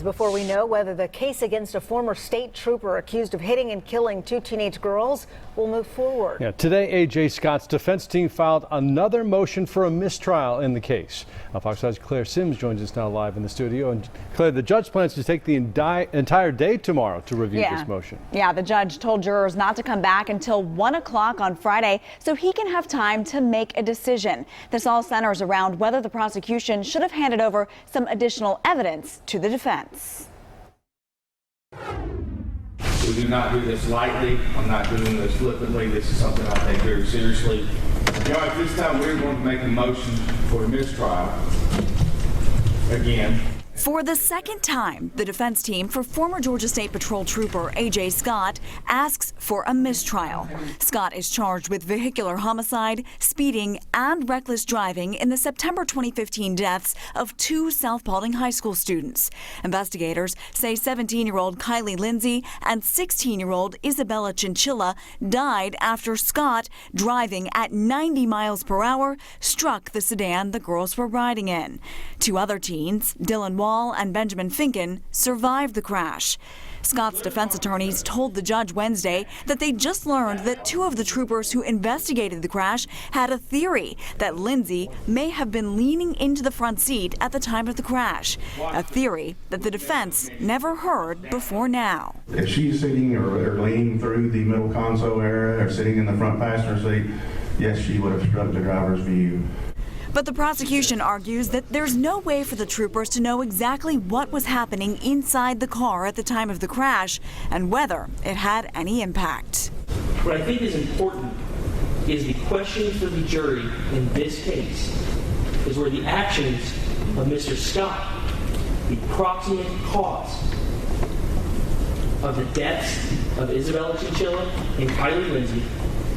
Before we know whether the case against a former state trooper accused of hitting and killing two teenage girls will move forward. Yeah, today, A.J. Scott's defense team filed another motion for a mistrial in the case. Fox 5's Claire Sims joins us now live in the studio. And Claire, the judge plans to take the entire day tomorrow to review this motion. Yeah, the judge told jurors not to come back until 1 o'clock on Friday so he can have time to make a decision. This all centers around whether the prosecution should have handed over some additional evidence to the defense. We do not do this lightly. I'm not doing this flippantly. This is something I take very seriously. At this time, we're going to make a motion for a mistrial again. For the second time, the defense team for former Georgia State Patrol Trooper A.J. Scott asks for a mistrial. Scott is charged with vehicular homicide, speeding, and reckless driving in the September 2015 deaths of two South Paulding High School students. Investigators say 17-year-old Kylie Lindsay and 16-year-old Isabella Chinchilla died after Scott, driving at 90 miles per hour, struck the sedan the girls were riding in. Two other teens, Dylan Wall and Benjamin Finken, survived the crash. Scott's defense attorneys told the judge Wednesday that they just learned that two of the troopers who investigated the crash had a theory that Lindsay may have been leaning into the front seat at the time of the crash, a theory that the defense never heard before now. If she's sitting or leaning through the middle console area or sitting in the front passenger seat, yes, she would have struck the driver's view. But the prosecution argues that there's no way for the troopers to know exactly what was happening inside the car at the time of the crash and whether it had any impact. What I think is important is the question for the jury in this case is were the actions of Mr. Scott the proximate cause of the deaths of Isabella Chinchilla and Kylie Lindsay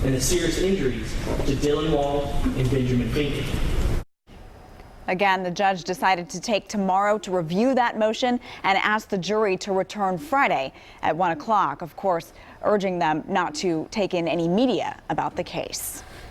and the serious injuries to Dylan Wall and Benjamin Finken. Again, the judge decided to take tomorrow to review that motion and ask the jury to return Friday at 1 o'clock, of course, urging them not to take in any media about the case.